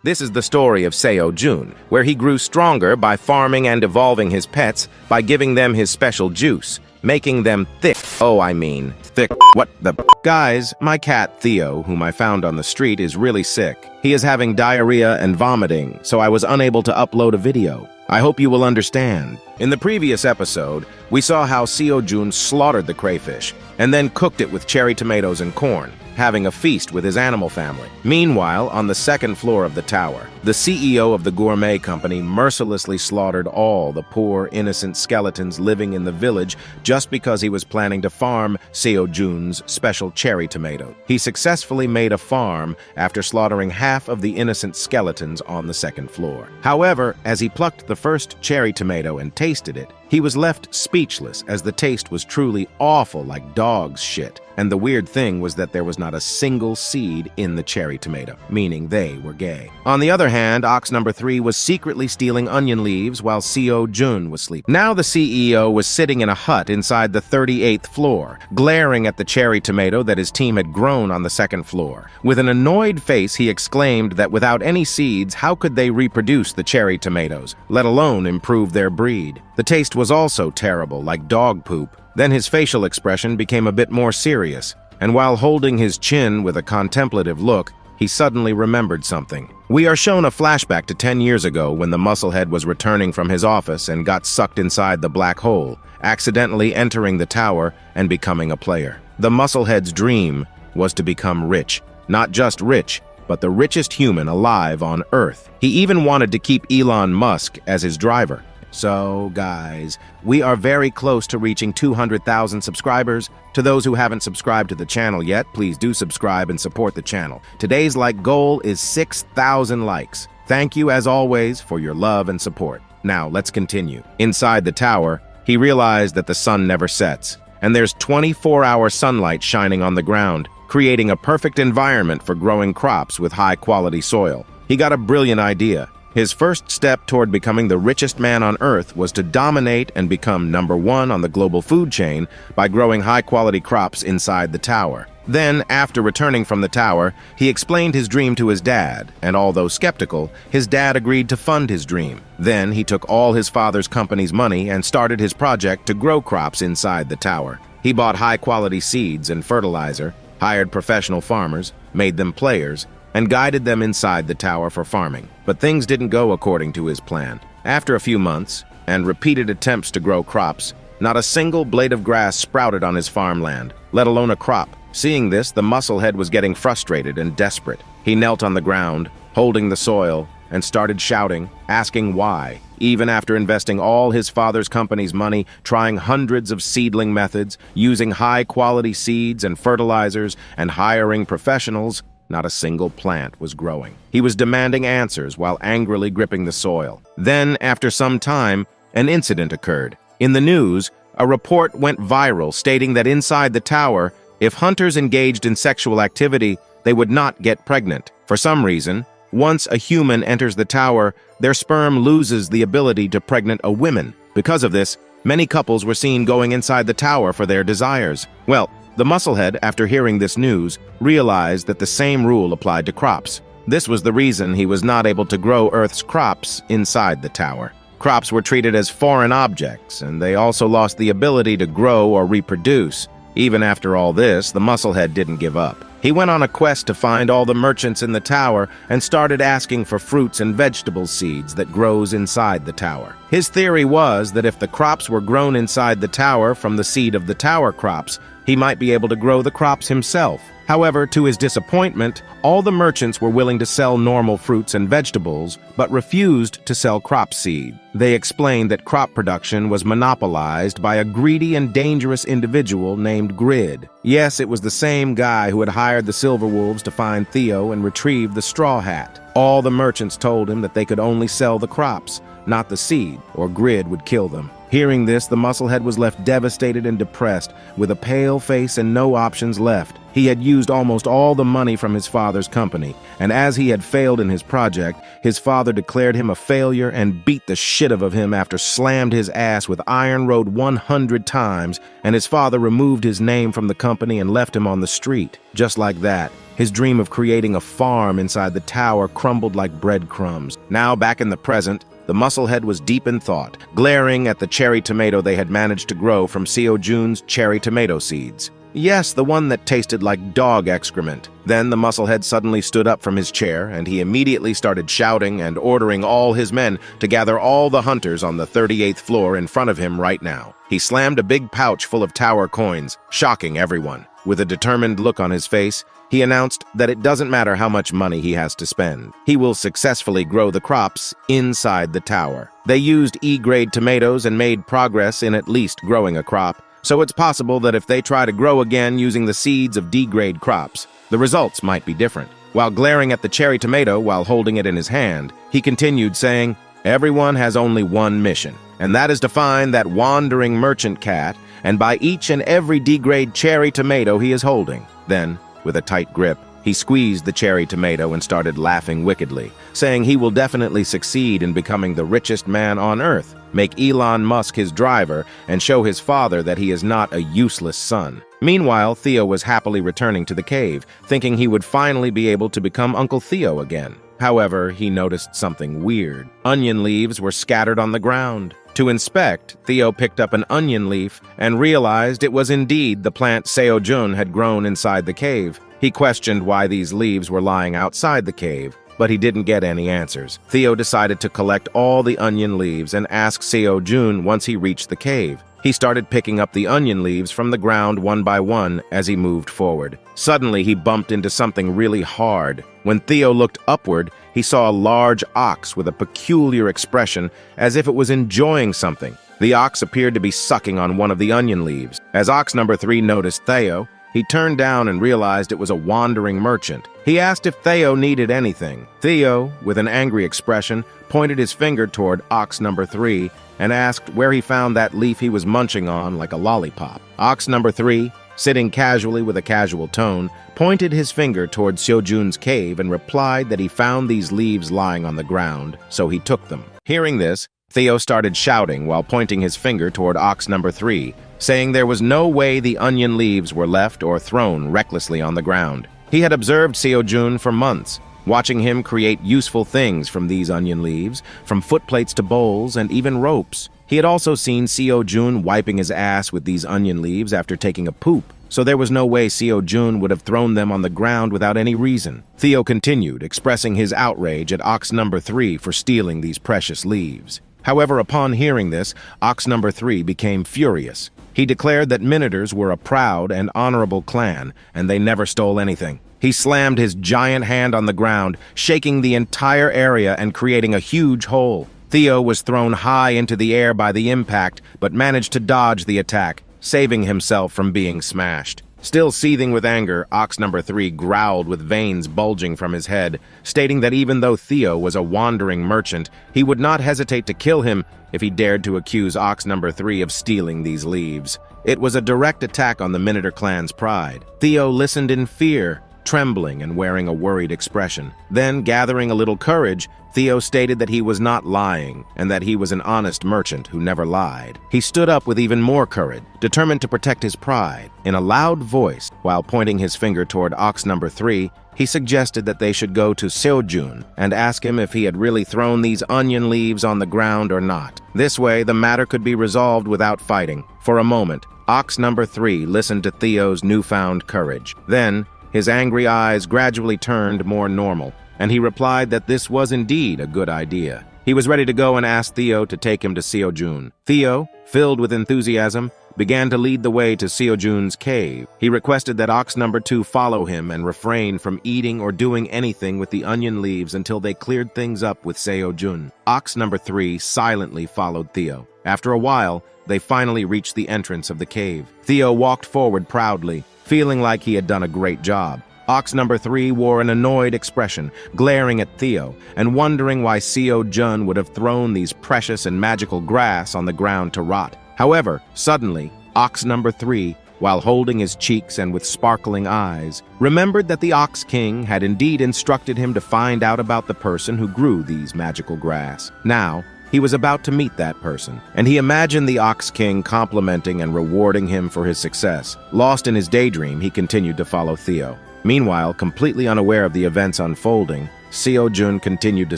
This is the story of Seo Jun, where he grew stronger by farming and evolving his pets by giving them his special juice, making them thick. Oh, I mean, thick. What the Guys, my cat Theo, whom I found on the street, is really sick. He is having diarrhea and vomiting, so I was unable to upload a video. I hope you will understand. In the previous episode, we saw how Seo Jun slaughtered the crayfish and then cooked it with cherry tomatoes and corn, having a feast with his animal family. Meanwhile, on the second floor of the tower, the CEO of the gourmet company mercilessly slaughtered all the poor, innocent skeletons living in the village just because he was planning to farm Seo Jun's special cherry tomato. He successfully made a farm after slaughtering half of the innocent skeletons on the second floor. However, as he plucked the first cherry tomato and tasted it, he was left speechless as the taste was truly awful, like dog's shit. And the weird thing was that there was not a single seed in the cherry tomato, meaning they were gay. On the other hand, ox number 3 was secretly stealing onion leaves while Seo Jun was sleeping. Now the CEO was sitting in a hut inside the 38th floor, glaring at the cherry tomato that his team had grown on the second floor. With an annoyed face, he exclaimed that without any seeds, how could they reproduce the cherry tomatoes, let alone improve their breed? The taste was also terrible, like dog poop. Then his facial expression became a bit more serious, and while holding his chin with a contemplative look, he suddenly remembered something. We are shown a flashback to 10 years ago when the musclehead was returning from his office and got sucked inside the black hole, accidentally entering the tower and becoming a player. The musclehead's dream was to become rich. Not just rich, but the richest human alive on Earth. He even wanted to keep Elon Musk as his driver. So, guys, we are very close to reaching 200,000 subscribers. To those who haven't subscribed to the channel yet, please do subscribe and support the channel. Today's like goal is 6,000 likes. Thank you, as always, for your love and support. Now, let's continue. Inside the tower, he realized that the sun never sets, and there's 24-hour sunlight shining on the ground, creating a perfect environment for growing crops with high-quality soil. He got a brilliant idea. His first step toward becoming the richest man on Earth was to dominate and become #1 on the global food chain by growing high-quality crops inside the tower. Then, after returning from the tower, he explained his dream to his dad, and although skeptical, his dad agreed to fund his dream. Then, he took all his father's company's money and started his project to grow crops inside the tower. He bought high-quality seeds and fertilizer, hired professional farmers, made them players, and guided them inside the tower for farming. But things didn't go according to his plan. After a few months, and repeated attempts to grow crops, not a single blade of grass sprouted on his farmland, let alone a crop. Seeing this, the musclehead was getting frustrated and desperate. He knelt on the ground, holding the soil, and started shouting, asking why. Even after investing all his father's company's money, trying hundreds of seedling methods, using high-quality seeds and fertilizers, and hiring professionals, not a single plant was growing. He was demanding answers while angrily gripping the soil. Then, after some time, an incident occurred. In the news, a report went viral stating that inside the tower, if hunters engaged in sexual activity, they would not get pregnant. For some reason, once a human enters the tower, their sperm loses the ability to pregnant a woman. Because of this, many couples were seen going inside the tower for their desires. Well, the musclehead, after hearing this news, realized that the same rule applied to crops. This was the reason he was not able to grow Earth's crops inside the tower. Crops were treated as foreign objects, and they also lost the ability to grow or reproduce. Even after all this, the musclehead didn't give up. He went on a quest to find all the merchants in the tower and started asking for fruits and vegetable seeds that grows inside the tower. His theory was that if the crops were grown inside the tower from the seed of the tower crops, he might be able to grow the crops himself. However, to his disappointment, all the merchants were willing to sell normal fruits and vegetables, but refused to sell crop seed. They explained that crop production was monopolized by a greedy and dangerous individual named Grid. Yes, it was the same guy who had hired the Silver Wolves to find Theo and retrieve the Straw Hat. All the merchants told him that they could only sell the crops, not the seed, or Grid would kill them. Hearing this, the musclehead was left devastated and depressed, with a pale face and no options left. He had used almost all the money from his father's company, and as he had failed in his project, his father declared him a failure and beat the shit out of him after slammed his ass with iron rod 100 times, and his father removed his name from the company and left him on the street. Just like that, his dream of creating a farm inside the tower crumbled like breadcrumbs. Now, back in the present, the musclehead was deep in thought, glaring at the cherry tomato they had managed to grow from Seo Jun's cherry tomato seeds. Yes, the one that tasted like dog excrement. Then the musclehead suddenly stood up from his chair, and he immediately started shouting and ordering all his men to gather all the hunters on the 38th floor in front of him right now. He slammed a big pouch full of tower coins, shocking everyone. With a determined look on his face, he announced that it doesn't matter how much money he has to spend. He will successfully grow the crops inside the tower. They used E-grade tomatoes and made progress in at least growing a crop, so it's possible that if they try to grow again using the seeds of D-grade crops, the results might be different. While glaring at the cherry tomato while holding it in his hand, he continued saying, "Everyone has only one mission, and that is to find that wandering merchant cat and buy each and every D-grade cherry tomato he is holding." Then, with a tight grip, he squeezed the cherry tomato and started laughing wickedly, saying he will definitely succeed in becoming the richest man on Earth, make Elon Musk his driver, and show his father that he is not a useless son. Meanwhile, Theo was happily returning to the cave, thinking he would finally be able to become Uncle Theo again. However, he noticed something weird. Onion leaves were scattered on the ground. To inspect, Theo picked up an onion leaf and realized it was indeed the plant Seo Jun had grown inside the cave. He questioned why these leaves were lying outside the cave, but he didn't get any answers. Theo decided to collect all the onion leaves and ask Seo Jun once he reached the cave. He started picking up the onion leaves from the ground one by one as he moved forward. Suddenly, he bumped into something really hard. When Theo looked upward, he saw a large ox with a peculiar expression, as if it was enjoying something. The ox appeared to be sucking on one of the onion leaves. As ox number 3 noticed Theo, he turned down and realized it was a wandering merchant. He asked if Theo needed anything. Theo, with an angry expression, pointed his finger toward ox number 3 and asked where he found that leaf he was munching on like a lollipop. Ox number 3, sitting casually with a casual tone, pointed his finger toward Seo Jun's cave and replied that he found these leaves lying on the ground, so he took them. Hearing this, Theo started shouting while pointing his finger toward ox number 3, saying there was no way the onion leaves were left or thrown recklessly on the ground. He had observed Seo Jun for months, watching him create useful things from these onion leaves, from footplates to bowls and even ropes. He had also seen Seo Jun wiping his ass with these onion leaves after taking a poop, so there was no way Seo Jun would have thrown them on the ground without any reason. Theo continued, expressing his outrage at ox number 3 for stealing these precious leaves. However, upon hearing this, ox number 3 became furious. He declared that Minotaurs were a proud and honorable clan, and they never stole anything. He slammed his giant hand on the ground, shaking the entire area and creating a huge hole. Theo was thrown high into the air by the impact, but managed to dodge the attack, saving himself from being smashed. Still seething with anger, ox number 3 growled with veins bulging from his head, stating that even though Theo was a wandering merchant, he would not hesitate to kill him if he dared to accuse ox number 3 of stealing these leaves. It was a direct attack on the Minotaur clan's pride. Theo listened in fear, trembling and wearing a worried expression. Then, gathering a little courage, Theo stated that he was not lying and that he was an honest merchant who never lied. He stood up with even more courage, determined to protect his pride. In a loud voice, while pointing his finger toward ox number 3, he suggested that they should go to Seo Jun and ask him if he had really thrown these onion leaves on the ground or not. This way, the matter could be resolved without fighting. For a moment, ox number 3 listened to Theo's newfound courage. Then, his angry eyes gradually turned more normal, and he replied that this was indeed a good idea. He was ready to go and ask Theo to take him to Seo Jun. Theo, filled with enthusiasm, began to lead the way to Seo Jun's cave. He requested that ox number 2 follow him and refrain from eating or doing anything with the onion leaves until they cleared things up with Seo Jun. Ox number 3 silently followed Theo. After a while, they finally reached the entrance of the cave. Theo walked forward proudly, feeling like he had done a great job. Ox number 3 wore an annoyed expression, glaring at Theo and wondering why Seo Jun would have thrown these precious and magical grass on the ground to rot. However, suddenly, Ox number 3, while holding his cheeks and with sparkling eyes, remembered that the Ox King had indeed instructed him to find out about the person who grew these magical grass. Now, he was about to meet that person, and he imagined the Ox King complimenting and rewarding him for his success. Lost in his daydream, he continued to follow Theo. Meanwhile, completely unaware of the events unfolding, Seo Jun continued to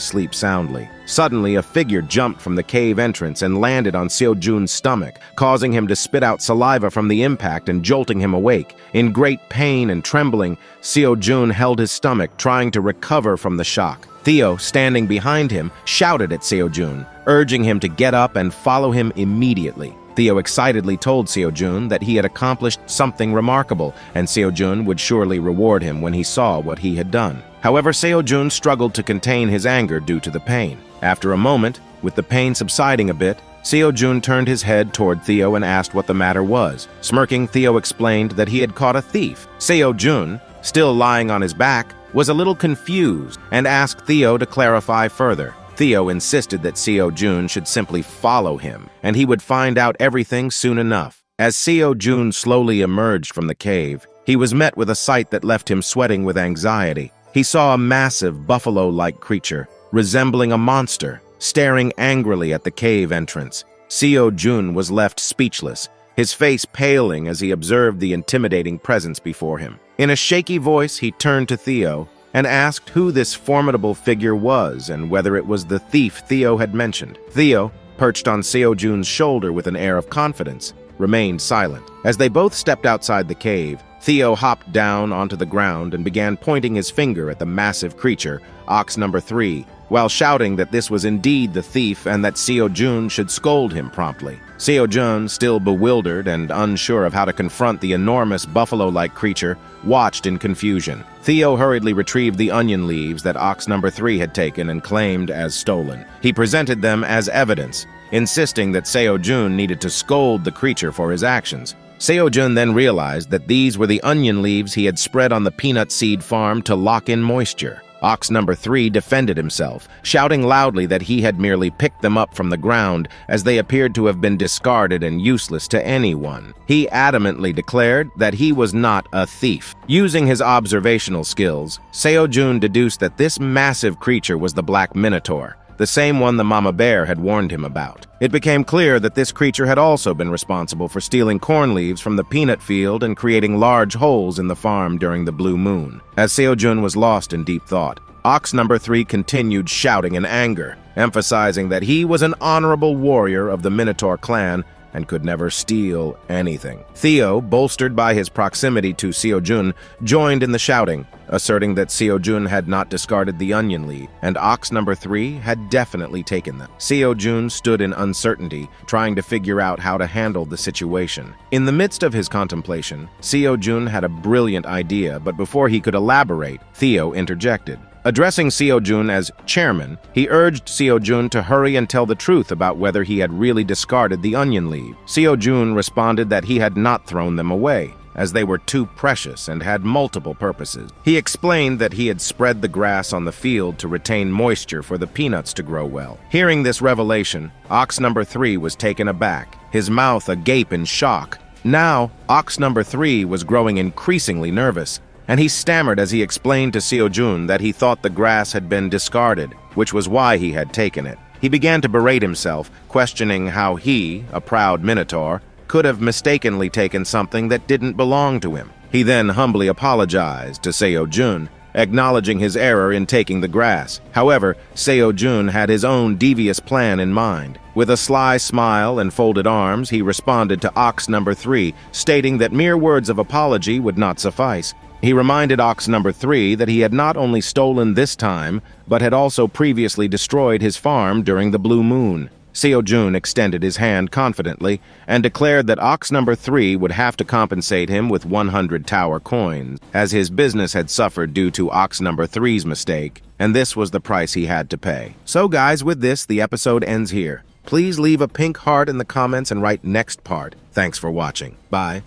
sleep soundly. Suddenly, a figure jumped from the cave entrance and landed on Seo Jun's stomach, causing him to spit out saliva from the impact and jolting him awake. In great pain and trembling, Seo Jun held his stomach, trying to recover from the shock. Theo, standing behind him, shouted at Seo Jun, urging him to get up and follow him immediately. Theo excitedly told Seo Jun that he had accomplished something remarkable, and Seo Jun would surely reward him when he saw what he had done. However, Seo Jun struggled to contain his anger due to the pain. After a moment, with the pain subsiding a bit, Seo Jun turned his head toward Theo and asked what the matter was. Smirking, Theo explained that he had caught a thief. Seo Jun, still lying on his back, was a little confused and asked Theo to clarify further. Theo insisted that Seo Jun should simply follow him, and he would find out everything soon enough. As Seo Jun slowly emerged from the cave, he was met with a sight that left him sweating with anxiety. He saw a massive buffalo-like creature, resembling a monster, staring angrily at the cave entrance. Seo Jun was left speechless, his face paling as he observed the intimidating presence before him. In a shaky voice, he turned to Theo and asked who this formidable figure was and whether it was the thief Theo had mentioned. Theo, perched on Seo Jun's shoulder with an air of confidence, remained silent. As they both stepped outside the cave, Theo hopped down onto the ground and began pointing his finger at the massive creature, Ox number 3, while shouting that this was indeed the thief and that Seo Jun should scold him promptly. Seo Jun, still bewildered and unsure of how to confront the enormous buffalo-like creature, watched in confusion. Theo hurriedly retrieved the onion leaves that Ox number 3 had taken and claimed as stolen. He presented them as evidence, insisting that Seo Jun needed to scold the creature for his actions. Seo Jun then realized that these were the onion leaves he had spread on the peanut seed farm to lock in moisture. Ox number 3 defended himself, shouting loudly that he had merely picked them up from the ground as they appeared to have been discarded and useless to anyone. He adamantly declared that he was not a thief. Using his observational skills, Seo Jun deduced that this massive creature was the Black Minotaur, the same one the mama bear had warned him about. It became clear that this creature had also been responsible for stealing corn leaves from the peanut field and creating large holes in the farm during the blue moon. As Seo Jun was lost in deep thought, Ox number 3 continued shouting in anger, emphasizing that he was an honorable warrior of the Minotaur clan and could never steal anything. Theo, bolstered by his proximity to Seo Jun, joined in the shouting, asserting that Seo Jun had not discarded the onion leaf, and Ox number 3 had definitely taken them. Seo Jun stood in uncertainty, trying to figure out how to handle the situation. In the midst of his contemplation, Seo Jun had a brilliant idea, but before he could elaborate, Theo interjected. Addressing Seo Jun as chairman, he urged Seo Jun to hurry and tell the truth about whether he had really discarded the onion leaf. Seo Jun responded that he had not thrown them away, as they were too precious and had multiple purposes. He explained that he had spread the grass on the field to retain moisture for the peanuts to grow well. Hearing this revelation, Ox number 3 was taken aback, his mouth agape in shock. Now, Ox number 3 was growing increasingly nervous, and he stammered as he explained to Seo Jun that he thought the grass had been discarded, which was why he had taken it. He began to berate himself, questioning how he, a proud Minotaur, could have mistakenly taken something that didn't belong to him. He then humbly apologized to Seo Jun, acknowledging his error in taking the grass. However, Seo Jun had his own devious plan in mind. With a sly smile and folded arms, he responded to Ox number 3, stating that mere words of apology would not suffice. He reminded Ox number 3 that he had not only stolen this time, but had also previously destroyed his farm during the blue moon. Seo Jun extended his hand confidently and declared that Ox number 3 would have to compensate him with 100 tower coins, as his business had suffered due to Ox number 3's mistake, and this was the price he had to pay. So guys, with this, the episode ends here. Please leave a pink heart in the comments and write next part. Thanks for watching. Bye.